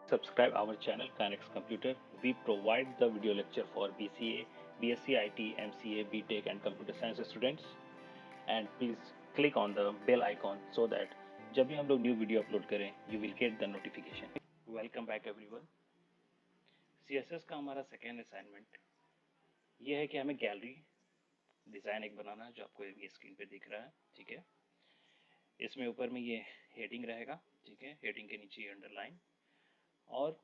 Subscribe our channel Kinex Computer. We provide the video lecture for BCA, BSc IT, MCA, BTech and Computer Science students. And please click on the bell icon so that जब भी हम लोग new video upload करें you will get the notification. Welcome back everyone. CSS का हमारा second assignment ये है कि हमें गैलरी डिज़ाइन एक बनाना है जो आपको ये स्क्रीन पे दिख रहा है, ठीक है। इसमें ऊपर में ये हेडिंग रहेगा, ठीक है। हेडिंग के नीचे अंडरलाइन और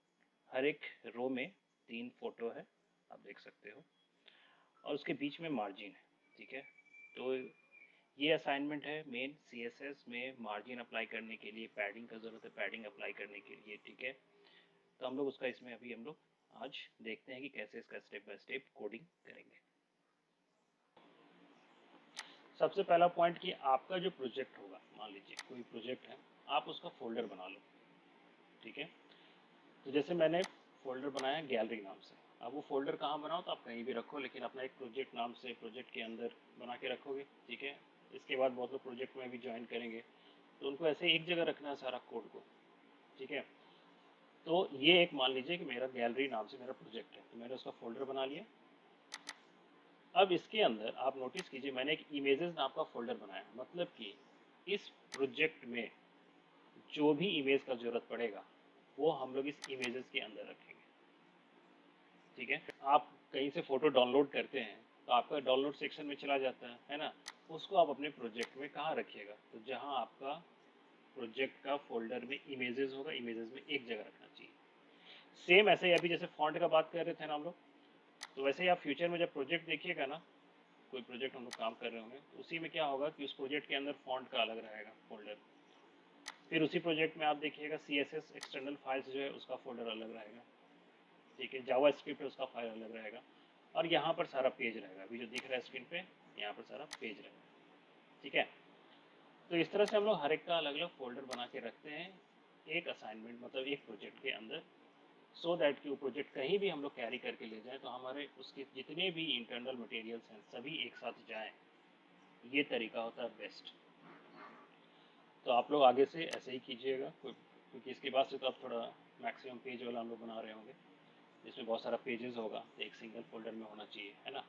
हर एक रो में 3 फोटो है, आप देख सकते हो, और उसके बीच में मार्जिन है, ठीक है। तो ये असाइनमेंट है मेन CSS में मार्जिन अप्लाई करने के लिए, पैडिंग का ज़रूरत है पैडिंग अप्लाई करने के लिए, ठीक है। तो हम लोग उसका इसमें अभी हम लोग आज देखते हैं कि कैसे इसका स्टेप बाय स्टेप कोडिंग करेंगे। सबसे पहला पॉइंट कि आपका जो प्रोजेक्ट होगा, मान लीजिए कोई प्रोजेक्ट है, आप उसका फोल्डर बना लो, ठीक है। तो जैसे मैंने फोल्डर बनाया गैलरी नाम से। अब वो फोल्डर कहाँ बनाओ, तो आप कहीं भी रखो, लेकिन अपना एक प्रोजेक्ट नाम से प्रोजेक्ट के अंदर बना के रखोगे, ठीक है। इसके बाद बहुत लोग प्रोजेक्ट में भी ज्वाइन करेंगे, तो उनको ऐसे एक जगह रखना है सारा कोड को, ठीक है। तो ये एक मान लीजिए कि मेरा गैलरी नाम से मेरा प्रोजेक्ट है, तो मैंने उसका फोल्डर बना लिया। अब इसके अंदर आप नोटिस कीजिए मैंने एक इमेजेस नाम का फोल्डर बनाया, मतलब कि इस प्रोजेक्ट में जो भी इमेज का जरूरत पड़ेगा वो हम लोग इस इमेजेस के अंदर रखेंगे, ठीक है। आप कहीं से फोटो डाउनलोड करते हैं तो आपका डाउनलोड सेक्शन में चला जाता है ना, उसको आप अपने प्रोजेक्ट में कहाँ रखिएगा, तो जहाँ आपका प्रोजेक्ट का फोल्डर में इमेजेस होगा, इमेजेस में एक जगह रखना चाहिए। सेम ऐसे ही अभी जैसे फॉन्ट का बात कर रहे थे ना हम लोग, तो वैसे ही आप फ्यूचर में जब प्रोजेक्ट देखिएगा ना, कोई प्रोजेक्ट हम लोग काम कर रहे होंगे, तो उसी में क्या होगा कि उस प्रोजेक्ट के अंदर फॉन्ट का अलग रहेगा फोल्डर, फिर उसी प्रोजेक्ट में आप देखिएगा CSS एक्सटर्नल फाइल्स जो है उसका फोल्डर अलग रहेगा, ठीक है। जावा स्क्रिप्ट है उसका फाइल अलग रहेगा, और यहाँ पर सारा पेज रहेगा, अभी जो दिख रहा है स्क्रीन पे यहाँ पर सारा पेज रहेगा, ठीक है। तो इस तरह से हम लोग हर एक का अलग अलग फोल्डर बना के रखते हैं एक असाइनमेंट मतलब एक प्रोजेक्ट के अंदर, सो दैट कि वो प्रोजेक्ट कहीं भी हम लोग कैरी करके ले जाएं तो हमारे उसके जितने भी इंटरनल मटेरियल्स हैं सभी एक साथ जाएं। ये तरीका होता है बेस्ट। तो आप लोग आगे से ऐसे ही कीजिएगा, क्योंकि इसके बाद से तो आप थोड़ा मैक्सिमम पेज वाला हम लोग बना रहे होंगे, जिसमें बहुत सारा पेजेस होगा, तो एक सिंगल फोल्डर में होना चाहिए, है ना।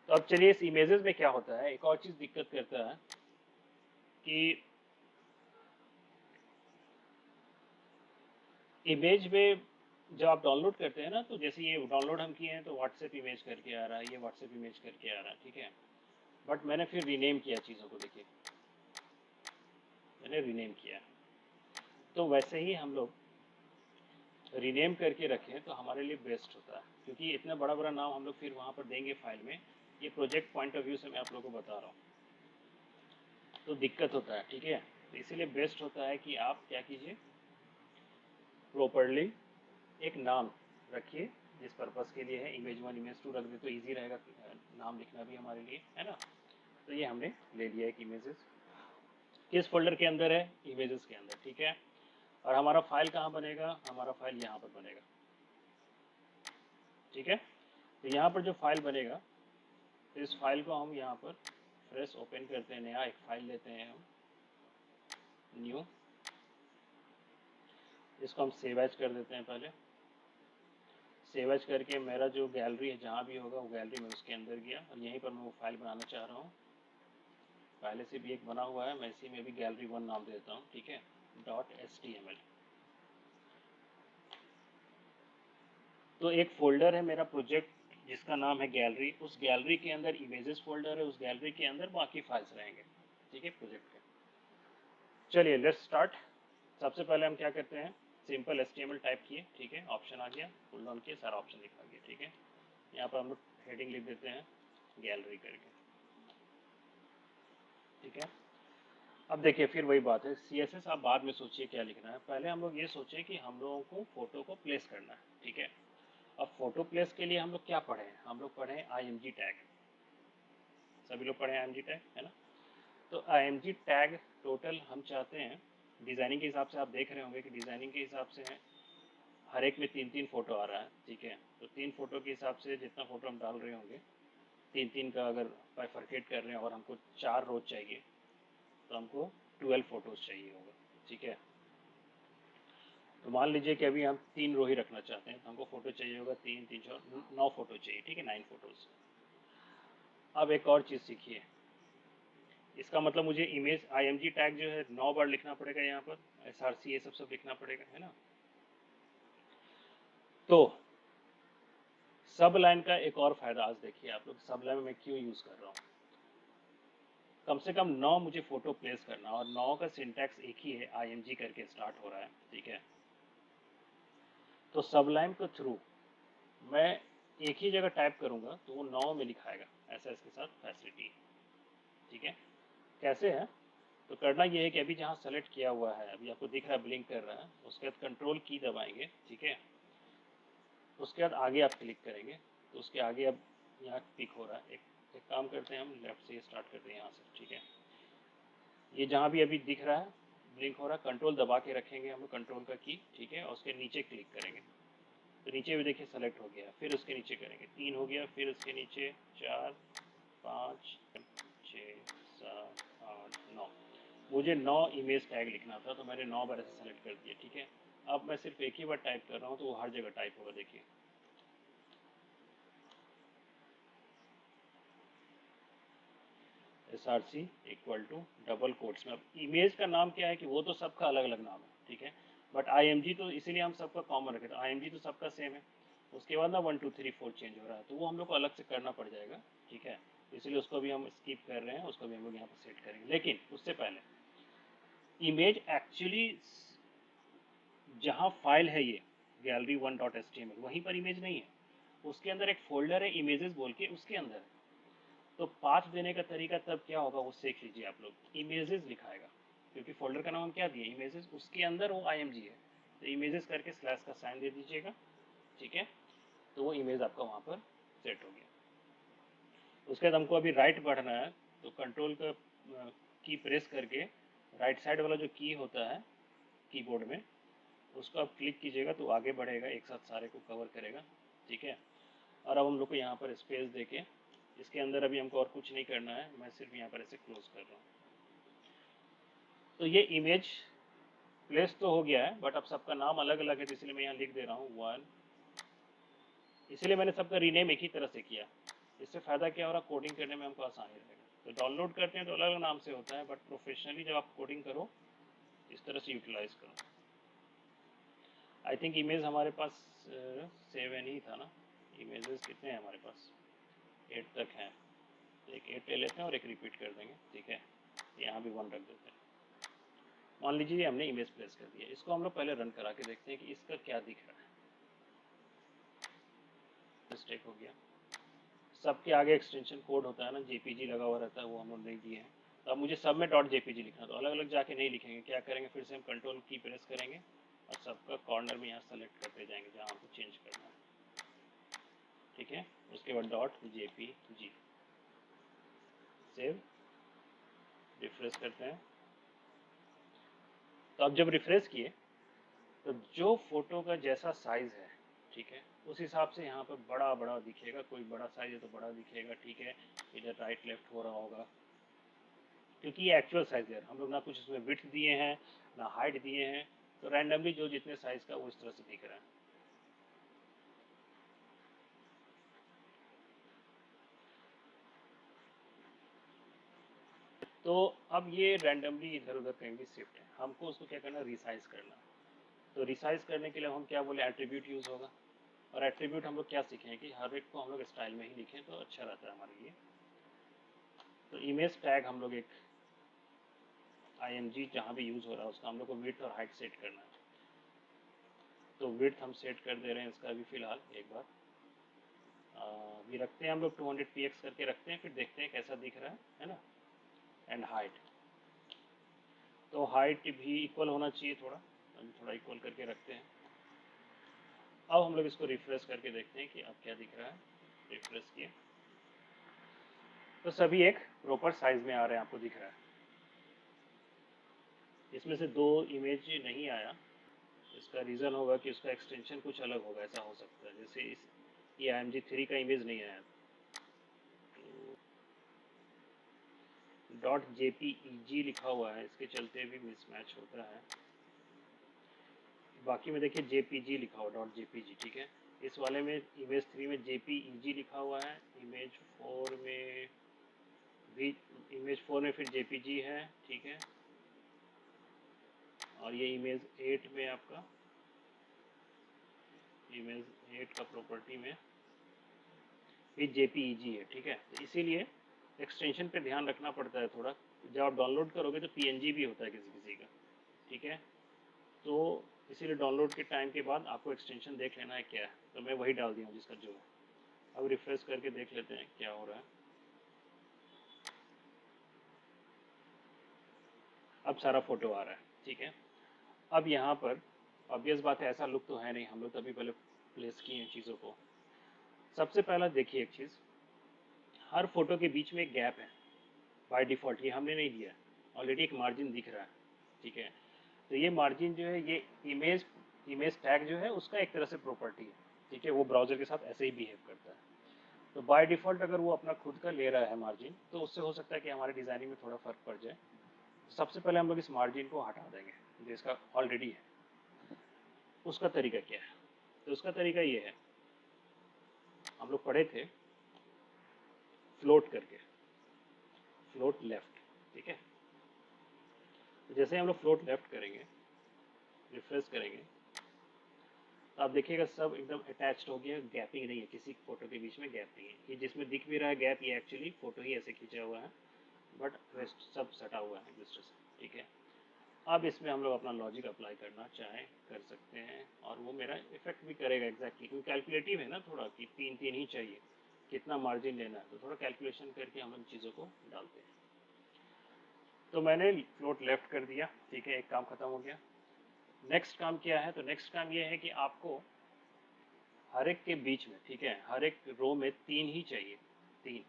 तो अब चलिए इस इमेजेस में क्या होता है, एक और चीज़ दिक्कत करता है कि इमेज में जब आप डाउनलोड करते हैं ना, तो जैसे ये डाउनलोड हम किए हैं तो व्हाट्सएप इमेज करके आ रहा है, ये व्हाट्सएप इमेज करके आ रहा है, ठीक है। बट मैंने फिर रीनेम किया चीज़ों को, देखिए मैंने रीनेम किया। तो वैसे ही हम लोग रीनेम करके रखें तो हमारे लिए बेस्ट होता है, क्योंकि इतना बड़ा बड़ा नाम हम लोग फिर वहाँ पर देंगे फाइल में, ये प्रोजेक्ट पॉइंट ऑफ व्यू से मैं आप लोगों को बता रहा हूँ, तो दिक्कत होता है, ठीक है। तो इसीलिए बेस्ट होता है कि आप क्या कीजिए, प्रॉपरली एक नाम रखिए जिस पर्पज़ के लिए है, इमेज 1 इमेज 2 रख दे तो ईजी रहेगा नाम लिखना भी हमारे लिए, है ना। तो ये हमने ले लिया एक इमेजेस, किस फोल्डर के अंदर है, इमेजेस के अंदर, ठीक है। और हमारा फाइल कहाँ बनेगा, हमारा फाइल यहाँ पर बनेगा, ठीक है। तो यहाँ पर जो फाइल बनेगा, तो इस फाइल को हम यहाँ पर फ्रेश ओपन करते हैं, नया एक फाइल लेते हैं हम, न्यू, इसको हम सेव एज कर देते हैं। पहले सेव एज करके मेरा जो गैलरी है जहाँ भी होगा वो गैलरी में उसके अंदर गया, और यहीं पर मैं वो फाइल बनाना चाह रहा हूँ, पहले से भी एक बना हुआ है, मैं इसी में भी गैलरी 1 नाम देता हूँ, ठीक है, .html। तो एक फोल्डर है मेरा प्रोजेक्ट जिसका नाम है गैलरी, उस गैलरी के अंदर इमेजेस फोल्डर है, उस गैलरी के अंदर बाकी फाइल्स रहेंगे, ठीक है, प्रोजेक्ट के। चलिए लेट्स स्टार्ट। सबसे पहले हम क्या करते हैं, सिंपल HTML टाइप किए, ठीक है, ऑप्शन आ गया, पुल डाउन किए, सारा ऑप्शन दिखा गया, ठीक है। यहाँ पर हम लोग हेडिंग लिख देते हैं गैलरी करके, ठीक है। अब देखिए फिर वही बात है, CSS आप बाद में सोचिए क्या लिखना है, पहले हम लोग ये सोचें कि हम लोगों को फोटो को प्लेस करना है, ठीक है। अब फोटो प्लेस के लिए हम लोग क्या पढ़े हैं, हम लोग पढ़े हैं IMG टैग, सभी लोग पढ़े हैं IMG टैग, है ना। तो IMG टैग टोटल हम चाहते हैं, डिज़ाइनिंग के हिसाब से आप देख रहे होंगे कि डिज़ाइनिंग के हिसाब से है हर एक में 3-3 फोटो आ रहा है, ठीक है। तो 3 फोटो के हिसाब से जितना फोटो हम डाल रहे होंगे, 3-3 का अगर बाइफरकेट कर रहे हैं और हमको 4 रोज चाहिए, तो हमको 12 फोटोज चाहिए होगा, ठीक है। तो मान लीजिए कि अभी हम 3 रो ही रखना चाहते हैं, तो हमको फोटो चाहिए होगा 3 3 4 9 फोटो चाहिए, ठीक है, 9 फोटोज। अब एक और चीज़ सीखिए, इसका मतलब मुझे इमेज IMG टैग जो है 9 बार लिखना पड़ेगा, यहाँ पर SRC ये सब लिखना पड़ेगा, है ना। तो सब लाइन का एक और फायदा आज देखिए आप लोग, सब लाइन में मैं क्यों यूज कर रहा हूँ। कम से कम 9 मुझे फोटो प्लेस करना, और 9 का सिंटैक्स एक ही है, IMG करके स्टार्ट हो रहा है, ठीक है। तो सब लाइन के थ्रू मैं एक ही जगह टाइप करूंगा तो वो 9 में लिखाएगा, ऐसा इसके साथ फैसिलिटी है, ठीक है। कैसे है, तो करना ये है कि अभी जहाँ सेलेक्ट किया हुआ है, अभी आपको दिख रहा है ब्लिंक कर रहा है, उसके बाद कंट्रोल की दबाएंगे, ठीक है। उसके बाद आगे आप क्लिक करेंगे, तो उसके आगे अब यहाँ क्लिक हो रहा है। एक काम करते हैं, हम लेफ्ट से स्टार्ट करते हैं यहाँ से, ठीक है। ये जहाँ भी अभी दिख रहा है ब्लिंक हो रहा है, कंट्रोल दबा के रखेंगे हम कंट्रोल का की, ठीक है, और उसके नीचे क्लिक करेंगे, तो नीचे भी देखिए सेलेक्ट हो गया। फिर उसके नीचे करेंगे 3 हो गया, फिर उसके नीचे 4 5 6 7 8 9, मुझे 9 इमेज टैग लिखना था, तो मैंने 9 बार ऐसे सेलेक्ट कर दिया, ठीक है। अब मैं सिर्फ एक ही बार टाइप कर रहा हूँ, तो वो हर जगह टाइप होगा, देखिए। SRC equal to double quotes में, अब इमेज का नाम क्या है कि वो तो सबका अलग अलग नाम है, ठीक है, बट IMG तो इसीलिए हम सबका कॉमन रखे, तो IMG तो सबका सेम है। उसके बाद ना 1 2 3 4 चेंज हो रहा है, तो वो हम लोग को अलग से करना पड़ जाएगा, ठीक है। इसलिए उसको भी हम स्किप कर रहे हैं, उसको भी हम लोग यहाँ पर सेट करेंगे। लेकिन उससे पहले इमेज एक्चुअली जहाँ फाइल है ये gallery1.html, वहीं पर इमेज नहीं है, उसके अंदर एक फोल्डर है इमेजेस बोल के, उसके अंदर है। तो पाथ देने का तरीका तब क्या होगा वो सीख लीजिए आप लोग। इमेजेस लिखाएगा, क्योंकि फोल्डर का नाम हम क्या दिए, इमेजेस, उसके अंदर वो IMG है, तो इमेजेस करके स्लैश का साइन दे दीजिएगा, ठीक है। तो वो इमेज आपका वहाँ पर सेट हो गया। उसके बाद हमको अभी राइट बढ़ना है, तो कंट्रोल का की प्रेस करके राइट साइड वाला जो की होता है कीबोर्ड में, उसको आप क्लिक कीजिएगा तो आगे बढ़ेगा, एक साथ सारे को कवर करेगा, ठीक है। और अब हम लोग को यहाँ पर स्पेस देके, इसके अंदर अभी हमको और कुछ नहीं करना है, मैं सिर्फ यहाँ पर ऐसे क्लोज कर रहा हूँ। तो ये इमेज प्लेस तो हो गया है, बट अब सबका नाम अलग अलग है, तो इसलिए मैं यहाँ लिख दे रहा हूँ 1, इसलिए मैंने सबका रीनेम एक ही तरह से किया। इससे फ़ायदा क्या हो रहा, कोडिंग करने में हमको आसानी रहेगा। तो डाउनलोड करते हैं तो अलग अलग नाम से होता है, बट प्रोफेशनली जब आप कोडिंग करो इस तरह से यूटिलाइज करो। आई थिंक इमेज हमारे पास 7 ही था ना, इमेजेस कितने हैं हमारे पास, 8 तक हैं। एक 8 ले लेते हैं और एक रिपीट कर देंगे, ठीक है। यहाँ भी 1 रख देते हैं। मान लीजिए हमने इमेज प्लेस कर दिया, इसको हम लोग पहले रन करा के देखते हैं कि इसका क्या दिख रहा है। मिस्टेक हो गया, सबके आगे एक्सटेंशन कोड होता है ना, JPG लगा हुआ रहता है, वो हम लोग नहीं दिए हैं। तो अब मुझे सब में .jpg लिखना, तो अलग अलग जाके नहीं लिखेंगे, क्या करेंगे, फिर से हम कंट्रोल की प्रेस करेंगे और सबका कॉर्नर में यहाँ सेलेक्ट करते जाएंगे जहाँ हमको चेंज करना है, ठीक है। उसके बाद .jpg सेव, रिफ्रेश करते हैं। तो अब जब रिफ्रेश किए तो जो फोटो का जैसा साइज है, ठीक है, उस हिसाब से यहाँ पर बड़ा बड़ा दिखेगा, कोई बड़ा साइज है तो बड़ा दिखेगा, ठीक है। इधर राइट लेफ्ट हो रहा होगा, क्योंकि ये एक्चुअल साइज है, हम लोग ना कुछ इसमें विड्थ दिए हैं ना हाइट दिए हैं, तो रैंडमली जो जितने साइज का वो इस तरह से दिख रहा है। तो अब ये रैंडमली इधर उधर कहीं भी शिफ्ट है, हमको उसको क्या करना, रिसाइज करना। तो रिसाइज करने के लिए हम क्या बोले, एट्रीब्यूट यूज होगा। और एट्रीब्यूट हम लोग क्या सीखें कि हर एक को हम लोग स्टाइल में ही लिखें तो अच्छा रहता है हमारे लिए। तो इमेज टैग हम लोग एक IMG जहाँ भी यूज हो रहा है उसका हम लोग को विड्थ और हाइट सेट करना है। तो विड्थ हम सेट कर दे रहे हैं इसका भी फिलहाल, एक बार भी रखते हैं हम लोग 200px करके रखते हैं, फिर देखते हैं कैसा दिख रहा है ना। एंड हाइट, तो हाइट भी इक्वल होना चाहिए, थोड़ा थोड़ा इक्वल करके रखते हैं। अब हम लोग इसको रिफ्रेश करके देखते हैं कि अब क्या दिख रहा है। रिफ्रेश किए तो सभी एक प्रॉपर साइज में आ रहे हैं, आपको दिख रहा है। इसमें से 2 इमेज नहीं आया, इसका रीज़न होगा कि उसका एक्सटेंशन कुछ अलग होगा, ऐसा हो सकता है। जैसे इस ये IMG3 का इमेज नहीं आया, तो .jpeg लिखा हुआ है, इसके चलते भी मिसमैच होता है। बाकी में देखिए JPG लिखा हुआ, .jpg, ठीक है। इस वाले में इमेज 3 में JPEG लिखा हुआ है, इमेज 4 में भी, इमेज 4 में फिर JPG है, ठीक है। और ये इमेज 8 में आपका, इमेज 8 का प्रॉपर्टी में भी JPEG है, ठीक है। तो इसीलिए एक्सटेंशन पे ध्यान रखना पड़ता है थोड़ा। जब आप डाउनलोड करोगे तो PNG भी होता है किसी किसी का, ठीक है। तो इसीलिए डाउनलोड के टाइम के बाद आपको एक्सटेंशन देख लेना है क्या है। तो मैं वही डाल दिया हूँ जिसका जो है। अब रिफ्रेश करके देख लेते हैं क्या हो रहा है। अब सारा फोटो आ रहा है, ठीक है। अब यहाँ पर ऑब्वियस बात है, ऐसा लुक तो है नहीं, हम लोग तभी पहले प्लेस किए हैं चीज़ों को। सबसे पहला देखिए एक चीज़, हर फोटो के बीच में एक गैप है बाय डिफ़ॉल्ट, ये हमने नहीं दिया है, ऑलरेडी एक मार्जिन दिख रहा है, ठीक है। तो ये मार्जिन जो है, ये इमेज टैग जो है उसका एक तरह से प्रॉपर्टी है, ठीक है। वो ब्राउज़र के साथ ऐसे ही बिहेव करता है। तो बाय डिफ़ॉल्ट अगर वो अपना खुद का ले रहा है मार्जिन, तो उससे हो सकता है कि हमारे डिज़ाइनिंग में थोड़ा फ़र्क पड़ जाए। सबसे पहले हम लोग इस मार्जिन को हटा देंगे जो इसका ऑलरेडी है। उसका तरीका क्या है? तो उसका तरीका ये है, हम लोग पढ़े थे फ्लोट करके, फ्लोट लेफ्ट, ठीक है। तो जैसे हम लोग फ्लोट लेफ्ट करेंगे, रिफ्रेश करेंगे, तो आप देखिएगा सब एकदम अटैच्ड हो गया, गैपिंग नहीं है, किसी फोटो के बीच में गैप नहीं है। ये जिसमें दिख भी रहा है गैप, ये एक्चुअली फोटो ही ऐसे खींचा हुआ है, बट रेस्ट सब सटा हुआ है एक दूसरे से, ठीक है। अब इसमें हम लोग अपना लॉजिक अप्लाई करना चाहें कर सकते हैं, और वो मेरा इफेक्ट भी करेगा एग्जैक्टली, क्योंकि कैलकुलेटिव है ना थोड़ा, कि 3 ही चाहिए, कितना मार्जिन लेना है, तो थोड़ा कैलकुलेशन करके हम लोग चीज़ों को डालते हैं। तो मैंने फ्लोट लेफ्ट कर दिया, ठीक है, एक काम खत्म हो गया। नेक्स्ट काम क्या है? तो नेक्स्ट काम ये है कि आपको हर एक के बीच में, ठीक है, हर एक रो में 3 ही चाहिए, 3।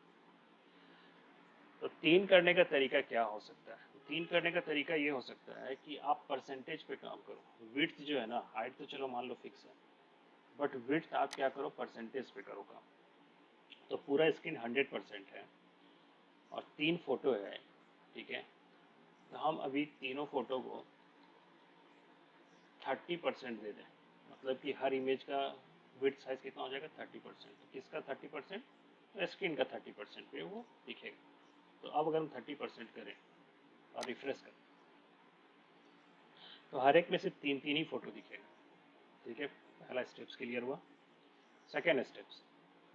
तो 3 करने का तरीका क्या हो सकता है? 3 करने का तरीका ये हो सकता है कि आप परसेंटेज पे काम करो। विड्थ जो है ना, हाइट तो चलो मान लो फिक्स है, बट विड्थ आप क्या करो, परसेंटेज पे करो काम। तो पूरा स्क्रीन 100% है और 3 फोटो है, ठीक है। तो हम अभी तीनों फोटो को 30% दे दें, मतलब कि हर इमेज का विड्थ साइज कितना हो जाएगा, 30%। तो किसका 30%? तो स्क्रीन का 30% पे वो दिखेगा। तो अब अगर हम 30% करें और रिफ्रेश करें, तो हर एक में सिर्फ 3 ही फोटो दिखेगा, ठीक है। पहला स्टेप्स क्लियर हुआ। सेकेंड स्टेप्स,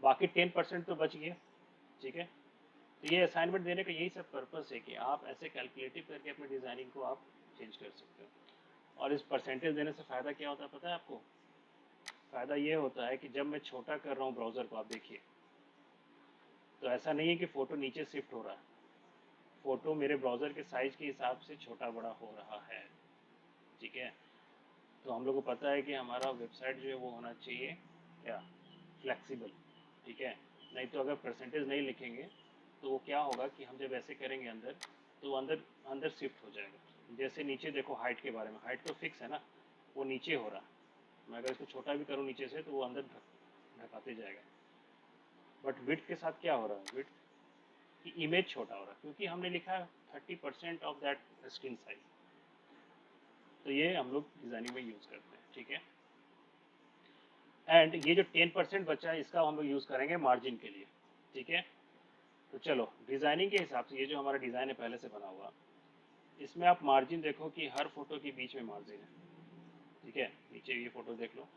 बाकी 10% तो बच गया, ठीक है। तो ये असाइनमेंट देने का यही सब पर्पस है कि आप ऐसे कैलकुलेटिव करके अपने डिज़ाइनिंग को आप चेंज कर सकते हो। और इस परसेंटेज देने से फ़ायदा क्या होता है पता है आपको? फ़ायदा ये होता है कि जब मैं छोटा कर रहा हूँ ब्राउज़र को, आप देखिए, तो ऐसा नहीं है कि फ़ोटो नीचे शिफ्ट हो रहा है, फ़ोटो मेरे ब्राउज़र के साइज़ के हिसाब से छोटा बड़ा हो रहा है, ठीक है। तो हम लोग को पता है कि हमारा वेबसाइट जो है वो होना चाहिए क्या, फ्लेक्सिबल, ठीक है। नहीं तो अगर परसेंटेज नहीं लिखेंगे तो वो क्या होगा कि हम जब ऐसे करेंगे अंदर, तो वो अंदर अंदर शिफ्ट हो जाएगा। जैसे नीचे देखो, हाइट के बारे में, हाइट तो फिक्स है ना, वो नीचे हो रहा है। मैं अगर इसको छोटा भी करूँ नीचे से, तो वो अंदर ढकाते जाएगा। बट विड्थ के साथ क्या हो रहा है, विड्थ की इमेज छोटा हो रहा है, क्योंकि हमने लिखा है 30% ऑफ दैट स्क्रीन साइज। तो ये हम लोग डिज़ाइनिंग में यूज़ करते हैं, ठीक है। एंड ये जो 10% बचा है, इसका हम लोग यूज़ करेंगे मार्जिन के लिए, ठीक है। तो चलो डिज़ाइनिंग के हिसाब से, ये जो हमारा डिज़ाइन है पहले से बना हुआ, इसमें आप मार्जिन देखो कि हर फोटो के बीच में मार्जिन है, ठीक है। नीचे ये फोटो देख लो,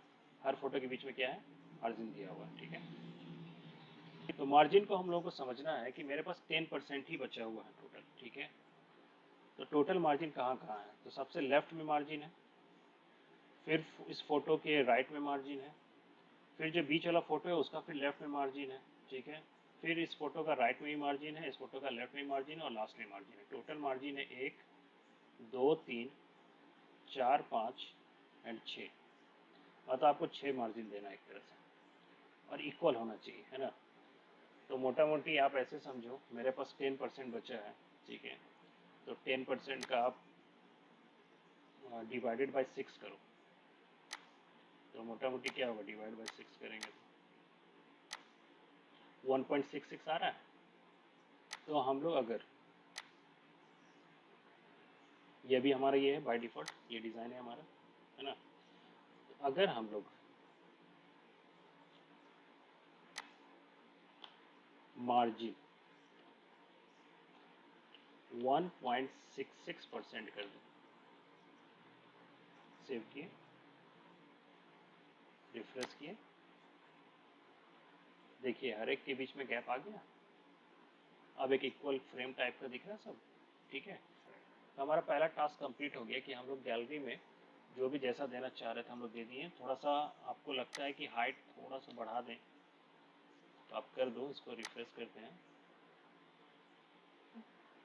हर फोटो के बीच में क्या है, मार्जिन दिया हुआ है, ठीक है। तो मार्जिन को हम लोगों को समझना है कि मेरे पास 10% ही बचा हुआ है टोटल, ठीक है। तो टोटल मार्जिन कहाँ कहाँ है? तो सबसे लेफ्ट में मार्जिन है, फिर इस फोटो के राइट में मार्जिन है, फिर जो बीच वाला फोटो है उसका फिर लेफ्ट में मार्जिन है, ठीक है। फिर इस फोटो का राइट में भी मार्जिन है, इस फोटो का लेफ्ट में मार्जिन है, और लास्ट में मार्जिन है। टोटल मार्जिन है 1 2 3 4 5 एंड 6। मतलब आपको 6 मार्जिन देना है एक तरह से, और इक्वल होना चाहिए, है ना। तो मोटा मोटी आप ऐसे समझो, मेरे पास 10% बचा है, ठीक है। तो 10% का आप डिवाइडेड बाई 6 करो, तो मोटा मोटी क्या होगा, डिवाइड बाई 6 करेंगे तो 1.66 आ रहा है। तो हम लोग अगर, ये भी हमारा ये है बाय डिफ़ॉल्ट, ये डिज़ाइन है हमारा, है ना। अगर हम लोग मार्जिन 1.66% कर दें, सेव किए, रिफ्रेश किए, देखिए हर एक के बीच में गैप आ गया। अब एक इक्वल फ्रेम टाइप का दिख रहा है सब, ठीक है। तो हमारा पहला टास्क कंप्लीट हो गया कि हम लोग गैलरी में जो भी जैसा देना चाह रहे थे हम लोग दे दिए। थोड़ा सा आपको लगता है कि हाइट थोड़ा सा बढ़ा दें तो आप कर दो, इसको रिफ्रेश करते हैं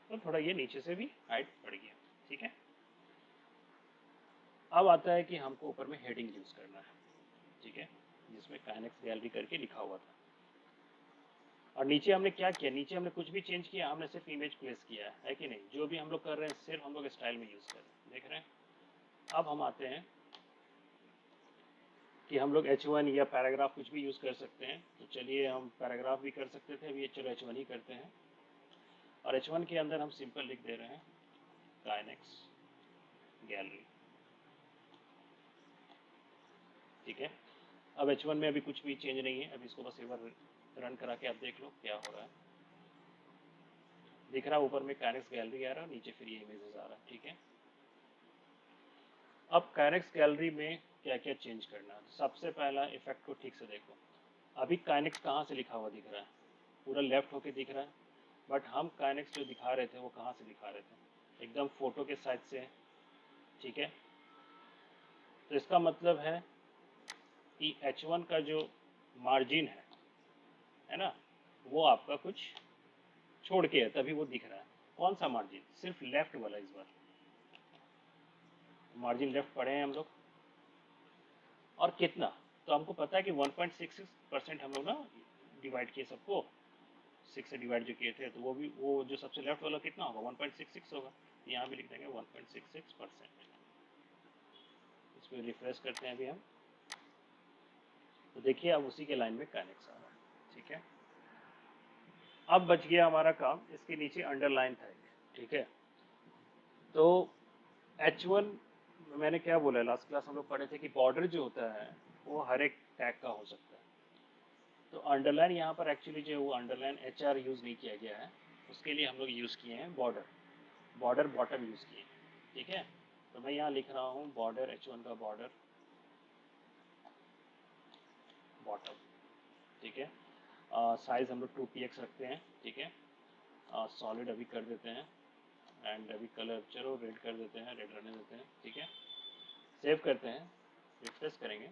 तो थोड़ा ये नीचे से भी हाइट बढ़ गया, ठीक है। अब आता है कि हमको ऊपर में हेडिंग यूज करना है, ठीक है, जिसमें काइनेक्स गैलरी करके लिखा हुआ था। और नीचे हमने क्या किया, नीचे हमने कुछ भी चेंज किया, हमने सिर्फ इमेज प्लेस किया है कि नहीं। जो भी हम लोग कर रहे हैं सिर्फ हम लोग स्टाइल में यूज कर रहे हैं, देख रहे हैं। अब हम आते हैं कि हम लोग H1 या पैराग्राफ कुछ भी यूज कर सकते हैं। तो चलिए हम पैराग्राफ भी कर सकते थे, अभी चलो H1 ही करते हैं। और H1 के अंदर हम सिंपल लिख दे रहे हैं काइनेक्स गैलरी, ठीक है। अब H1 में अभी कुछ भी चेंज नहीं है, अभी इसको बस एक बार रन करा के आप देख लो क्या हो रहा है। दिख रहा है ऊपर में काइनेक्स गैलरी आ रहा है, नीचे फिर ये इमेजेस आ रहा है, ठीक है। अब काइनेक्स गैलरी में क्या क्या चेंज करना है। सबसे पहला इफेक्ट को ठीक से देखो, अभी काइनेक्स कहाँ से लिखा हुआ दिख रहा है, पूरा लेफ्ट होके दिख रहा है। बट हम काइनेक्स जो दिखा रहे थे वो कहाँ से दिखा रहे थे, एकदम फोटो के साइड से, ठीक है। तो इसका मतलब है कि H1 का जो मार्जिन है ना, वो आपका कुछ छोड़ के है, तभी वो दिख रहा है। कौन सा मार्जिन, सिर्फ लेफ्ट वाला। इस बार मार्जिन लेफ्ट पढ़े हैं हम लोग, और कितना, तो हमको पता है कि 1.66% हम लोग ना डिवाइड किए सबको, 6 से डिवाइड जो किए थे, तो वो भी वो जो सबसे लेफ्ट वाला कितना होगा, 1.66 होगा। यहाँ भी लिख देंगे 1.66%। इसको रिफ्रेश करते हैं अभी हम, तो देखिए अब उसी के लाइन में कनेक्ट आ रहा है, ठीक है। अब बच गया हमारा काम, इसके नीचे अंडरलाइन था, ठीक है। तो H1 मैंने क्या बोला, लास्ट क्लास हम लोग पढ़े थे कि बॉर्डर जो होता है वो हर एक टैग का हो सकता है। तो अंडरलाइन यहाँ पर एक्चुअली जो वो अंडरलाइन HR यूज नहीं किया गया है, उसके लिए हम लोग यूज किए हैं बॉर्डर, बॉर्डर बॉटम यूज किए, ठीक है। तो मैं यहाँ लिख रहा हूँ बॉर्डर, H1 का बॉर्डर बॉटम, ठीक है। साइज हम लोग 2px रखते हैं, ठीक है। सॉलिड अभी कर देते हैं, एंड अभी कलर चलो रेड कर देते हैं, रेड रहने देते हैं, ठीक है। सेव करते हैं, रिफ्रेश करेंगे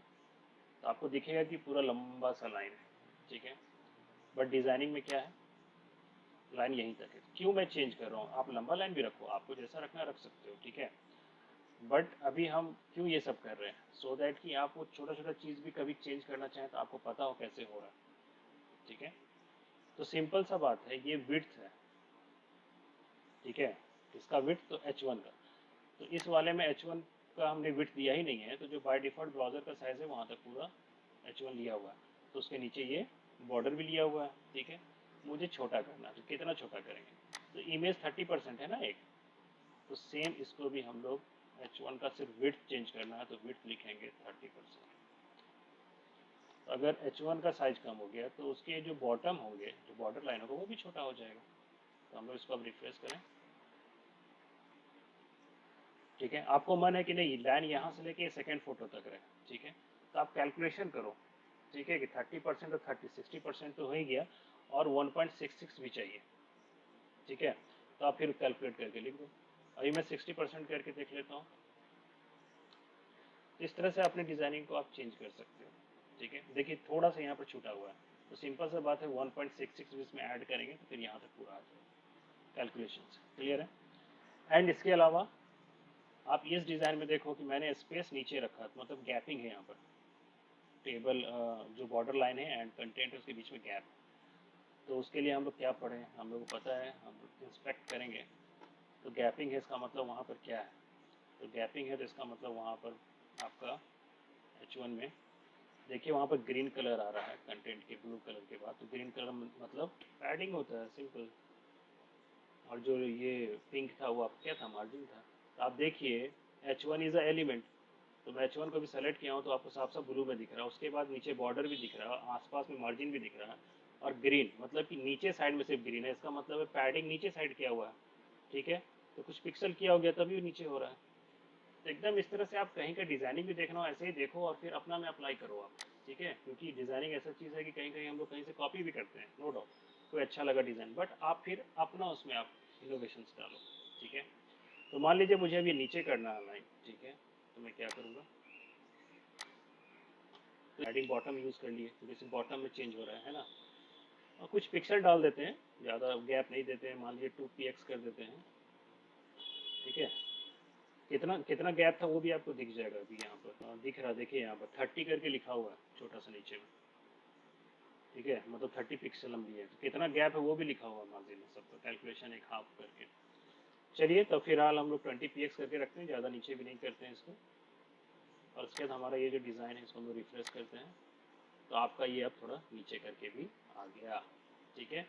तो आपको दिखेगा कि पूरा लंबा सा लाइन है, ठीक है। बट डिजाइनिंग में क्या है, लाइन यहीं तक है। क्यों मैं चेंज कर रहा हूँ, आप लंबा लाइन भी रखो, आपको जैसा रखना रख सकते हो, ठीक है। बट अभी हम क्यों ये सब कर रहे हैं, सो दैट कि आप वो छोटा छोटा चीज़ भी कभी चेंज करना चाहें तो आपको पता हो कैसे हो रहा है, ठीक है। तो सिंपल सा बात है, ये विड्थ है, ठीक है। इसका विड्थ तो H1 का, तो इस वाले में H1 का हमने विड्थ दिया ही नहीं है, तो जो बाय डिफॉल्ट ब्राउजर का साइज है वहाँ तक पूरा H1 लिया हुआ है। तो उसके नीचे ये बॉर्डर भी लिया हुआ है, ठीक है। मुझे छोटा करना है, तो कितना छोटा करेंगे, तो इमेज 30% है ना एक, तो सेम इसको भी हम लोग H1 का सिर्फ विड्थ चेंज करना है, तो विड्थ लिखेंगे 30%। तो अगर H1 का साइज कम हो गया तो उसके जो बॉटम होंगे, जो बॉर्डर लाइन होगा वो भी छोटा हो जाएगा। तो हम लोग इसको अब रिफ्रेश करें, ठीक है। आपको मन है कि नहीं लाइन यहाँ से लेके सेकेंड फोटो तक रहे, ठीक है। तो आप कैलकुलेशन करो, ठीक है, कि 30% और 60% तो हो ही गया, और 1.66 भी चाहिए, ठीक है। तो आप फिर कैलकुलेट करके लिख दो। अभी मैं 60% करके देख लेता हूँ। इस तरह से अपने डिजाइनिंग को आप चेंज कर सकते हो, ठीक है। देखिए थोड़ा सा यहाँ पर छूटा हुआ है, तो सिंपल सा बात है 1.66 भी इसमें ऐड करेंगे तो फिर यहाँ तक पूरा आ जाएगा। कैलकुलेशन क्लियर है। एंड इसके अलावा आप इस डिज़ाइन में देखो कि मैंने स्पेस नीचे रखा, तो मतलब गैपिंग है यहाँ पर, टेबल जो बॉर्डर लाइन है एंड कंटेंट है उसके बीच में गैप। तो उसके लिए हम लोग क्या पढ़े, हम लोग को पता है, हम लोग इंस्पेक्ट करेंगे तो गैपिंग है, इसका मतलब वहाँ पर क्या है, तो गैपिंग है तो इसका मतलब वहाँ पर आपका H1 में देखिए वहाँ पर ग्रीन कलर आ रहा है कंटेंट के ब्लू कलर के बाद, तो ग्रीन कलर मतलब पैडिंग होता है सिंपल। और जो ये पिंक था वो आपका क्या था, मार्जिन था। तो आप देखिए H1 इज अ एलिमेंट, तो मैं H1 को भी सेलेक्ट किया हूँ तो आपको साफ साफ ब्लू में दिख रहा है। उसके बाद नीचे बॉर्डर भी दिख रहा है, आसपास में मार्जिन भी दिख रहा है, और ग्रीन मतलब कि नीचे साइड में सिर्फ ग्रीन है, इसका मतलब है पैडिंग नीचे साइड किया हुआ है। ठीक है, तो कुछ पिक्सल किया हो गया तभी नीचे हो रहा है। तो एकदम इस तरह से आप कहीं का डिजाइनिंग भी देखना हो ऐसे ही देखो और फिर अपना में अप्लाई करो आप। ठीक है, क्योंकि डिजाइनिंग ऐसा चीज़ है कि कहीं कहीं हम लोग कहीं से कॉपी भी करते हैं, नो डाउट कोई अच्छा लगा डिज़ाइन, बट आप फिर अपना उसमें आप इनोवेशंस डालो। ठीक है, तो मान लीजिए मुझे अब ये नीचे करना है लाइन। ठीक है, तो मैं क्या करूँगा, एडिंग बॉटम यूज़ कर लिए क्योंकि सिर्फ बॉटम में चेंज हो रहा है ना। और कुछ पिक्सल डाल देते हैं, ज़्यादा गैप नहीं देते हैं, मान लीजिए 2px कर देते हैं। ठीक है, कितना कितना गैप था वो भी आपको दिख जाएगा अभी यहाँ पर। दिख रहा, देखिए यहाँ पर 30 करके लिखा हुआ है छोटा सा नीचे में। ठीक है, मतलब 30 पिक्सल लंबी है, तो कितना गैप है वो भी लिखा हुआ है मार्जिन में, सबका कैलकुलेशन एक हाफ करके। चलिए तो फिलहाल हम लोग 20px करके रखते हैं, ज़्यादा नीचे भी नहीं करते हैं इसको। और उसके बाद हमारा ये जो डिज़ाइन है इसको हम लोग रिफ्रेश करते हैं, तो आपका ये अब थोड़ा नीचे करके भी आ गया। ठीक है,